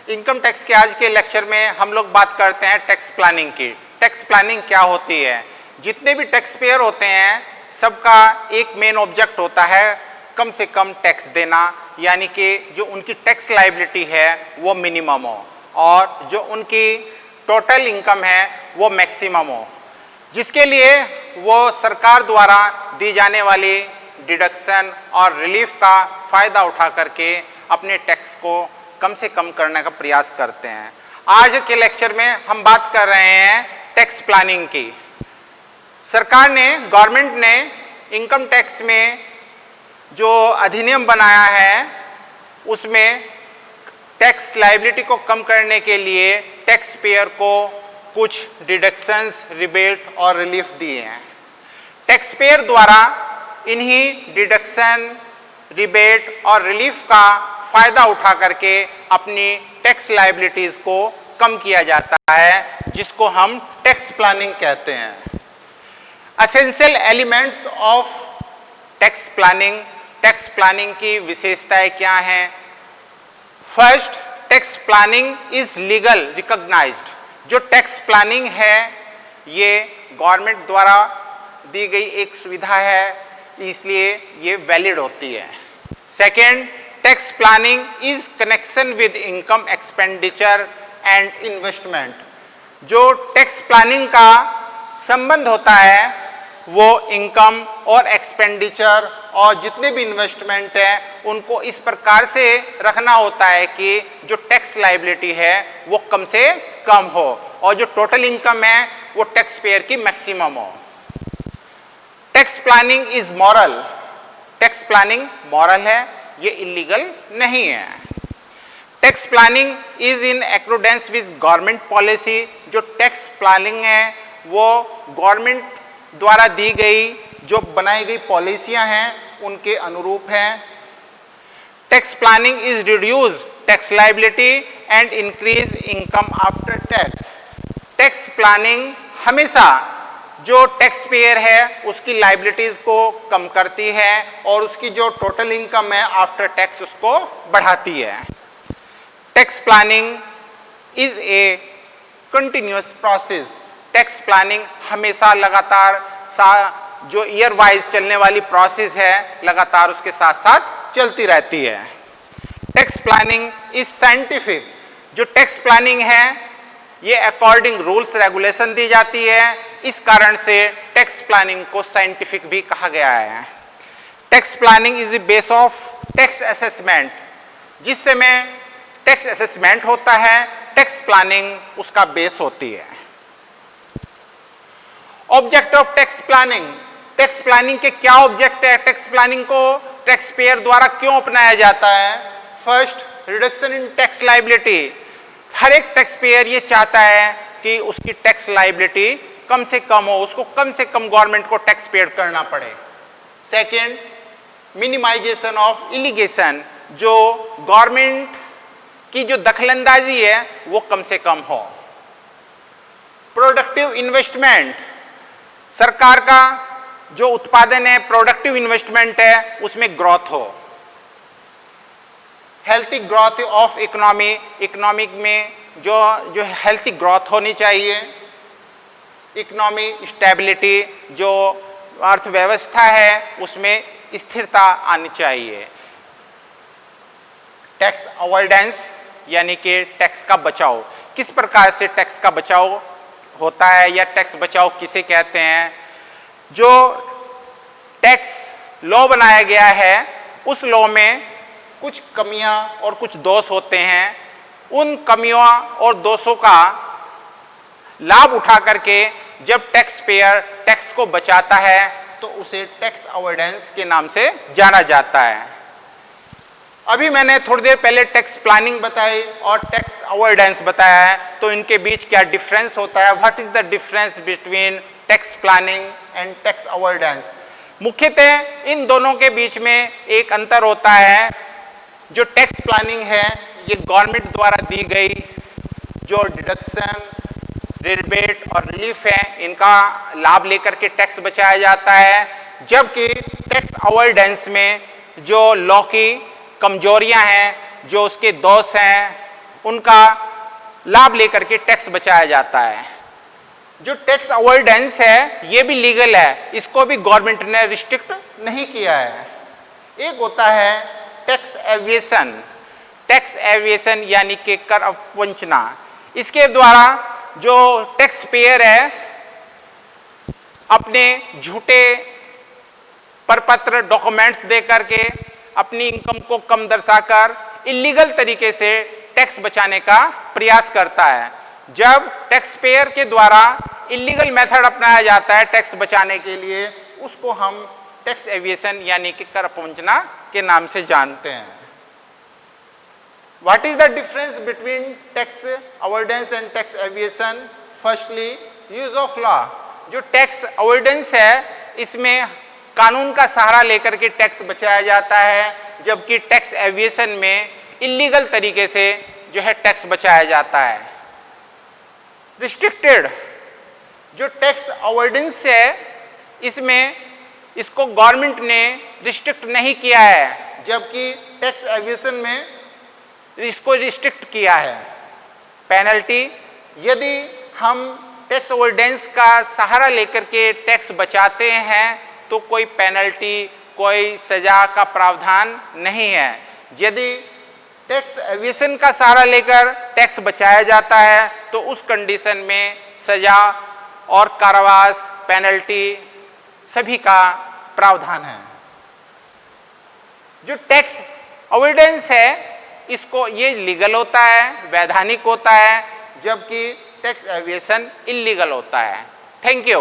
Income tax के आज के लेक्चर में हम लोग बात करते हैं टैक्स प्लानिंग की। टैक्स प्लानिंग क्या होती है? जितने भी टैक्स पेयर होते हैं सबका एक मेन ऑब्जेक्ट होता है कम से कम टैक्स देना, यानी कि जो उनकी टैक्स लायबिलिटी है वो मिनिमम हो और जो उनकी टोटल इनकम है वो मैक्सिमम हो, जिसके लिए वो सरकार द्वारा दी जाने वाली डिडक्शन और रिलीफ का फायदा उठा करके अपने टैक्स को कम से कम करने का प्रयास करते हैं। आज के लेक्चर में हम बात कर रहे हैं टैक्स प्लानिंग की। सरकार ने, गवर्नमेंट ने इनकम टैक्स में जो अधिनियम बनाया है उसमें टैक्स लायबिलिटी को कम करने के लिए टैक्स पेयर को कुछ डिडक्शंस, रिबेट और रिलीफ दिए हैं। टैक्स पेयर द्वारा इन्हीं डिडक्शन, रिबेट और रिलीफ का फायदा उठा करके अपनी टैक्स लायबिलिटीज को कम किया जाता है, जिसको हम टैक्स प्लानिंग कहते हैं। Essential elements of tax planning, tax planning की विशेषताएं क्या हैं? First, tax planning is legal recognised. जो टैक्स प्लानिंग है ये गवर्नमेंट द्वारा दी गई एक सुविधा है, इसलिए ये वैलिड होती है। Second, tax planning is connection with income expenditure and investment. जो टैक्स प्लानिंग का संबंध होता है वो इनकम और एक्सपेंडिचर और जितने भी इन्वेस्टमेंट है उनको इस प्रकार से रखना होता है कि जो टैक्स लायबिलिटी है वो कम से कम हो और जो टोटल इनकम है वो टैक्स पेयर की मैक्सिमम हो। Tax planning is moral. Tax planning moral है, ये इलीगल नहीं है। Tax planning is in accordance with government policy. जो टैक्स प्लानिंग है वो गवर्नमेंट द्वारा दी गई जो बनाई गई पॉलिसियां हैं उनके अनुरूप है। Tax planning is reduce tax liability and increase income after tax. Tax planning हमेशा जो टैक्स पेयर है उसकी लायबिलिटीज को कम करती है और उसकी जो टोटल इनकम है आफ्टर टैक्स उसको बढ़ाती है। Tax planning is a continuous process. Tax planning हमेशा लगातार जो ईयर वाइज चलने वाली प्रोसेस है लगातार उसके साथ साथ चलती रहती है। Tax planning is scientific. जो टैक्स प्लानिंग है ये अकॉर्डिंग रूल्स रेगुलेशन दी जाती है, इस कारण से टैक्स प्लानिंग को साइंटिफिक भी कहा गया है। Tax planning is the base of tax assessment. जिस समय टैक्स असेसमेंट होता है टैक्स प्लानिंग उसका बेस होती है। Object of tax planning. Tax planning के क्या ऑब्जेक्ट है? टैक्स प्लानिंग को टैक्स पेयर द्वारा क्यों अपनाया जाता है? First, reduction in tax liability. हर एक टैक्स पेयर ये चाहता है कि उसकी टैक्स लायबिलिटी कम से कम हो, उसको कम से कम गवर्नमेंट को टैक्स पेड करना पड़े। Second, minimisation of litigation. जो गवर्नमेंट की जो दखलंदाजी है वो कम से कम हो। Productive investment. सरकार का जो उत्पादन है, प्रोडक्टिव इन्वेस्टमेंट है, उसमें ग्रोथ हो। Healthy growth of economy. Economic में जो हेल्थी ग्रोथ होनी चाहिए। Economy stability. जो अर्थव्यवस्था है उसमें स्थिरता आनी चाहिए। टैक्स अवॉइडेंस यानी कि टैक्स का बचाव। किस प्रकार से टैक्स का बचाव होता है या टैक्स बचाव किसे कहते हैं? जो टैक्स लॉ बनाया गया है उस लॉ में कुछ कमियां और कुछ दोष होते हैं। उन कमियों और दोषों का लाभ उठा करके जब टैक्स पेयर टैक्स को बचाता है तो उसे टैक्स अवॉइडेंस के नाम से जाना जाता है। अभी मैंने थोड़ी देर पहले टैक्स प्लानिंग बताई और टैक्स अवॉइडेंस बताया है, तो इनके बीच क्या डिफरेंस होता है? What is the difference between tax planning and tax avoidance? मुख्यतः इन दोनों के बीच में एक अंतर होता है। जो टैक्स प्लानिंग है ये गवर्नमेंट द्वारा दी गई जो डिडक्शन, रिबेट और रिलीफ है इनका लाभ लेकर के टैक्स बचाया जाता है, जबकि टैक्स अवॉइडेंस में जो लॉ की कमजोरियां हैं, जो उसके दोष हैं, उनका लाभ लेकर के टैक्स बचाया जाता है। जो टैक्स अवॉइडेंस है ये भी लीगल है, इसको भी गवर्नमेंट ने रिस्ट्रिक्ट नहीं किया है। एक होता है टैक्स एविएशन, टैक्स एविएशन यानी कि कर अपवंचना। इसके द्वारा जो टैक्स पेयर है अपने झूठे प्रपत्र डॉक्यूमेंट्स दे करके अपनी इनकम को कम दर्शाकर इलीगल तरीके से टैक्स बचाने का प्रयास करता है। जब टैक्स पेयर के द्वारा इलीगल मेथड अपनाया जाता है टैक्स बचाने के लिए, उसको हम टैक्स एविएशन यानी कि कर अपवंचना के नाम से जानते हैं। What is the difference between tax avoidance and tax evasion? Firstly, use of law. जो टैक्स अवॉइडेंस है इसमें कानून का सहारा लेकर के टैक्स बचाया जाता है, जबकि टैक्स एविएशन में इलीगल तरीके से जो है टैक्स बचाया जाता है। रिस्ट्रिक्टेड जो टैक्स अवॉइडेंस है इसमें इसको गवर्नमेंट ने रिस्ट्रिक्ट नहीं किया है, जबकि टैक्स एविएशन में इसको रिस्ट्रिक्ट किया है। पेनल्टी, यदि हम टैक्स अवॉइडेंस का सहारा लेकर के टैक्स बचाते हैं तो कोई पेनल्टी, कोई सजा का प्रावधान नहीं है। यदि टैक्स एविएशन का सहारा लेकर टैक्स बचाया जाता है तो उस कंडीशन में सजा और कारावास, पेनल्टी सभी का प्रावधान है। जो टैक्स अवॉइडेंस है इसको ये लीगल होता है, वैधानिक होता है, जबकि टैक्स एविएशन इलीगल होता है। Thank you.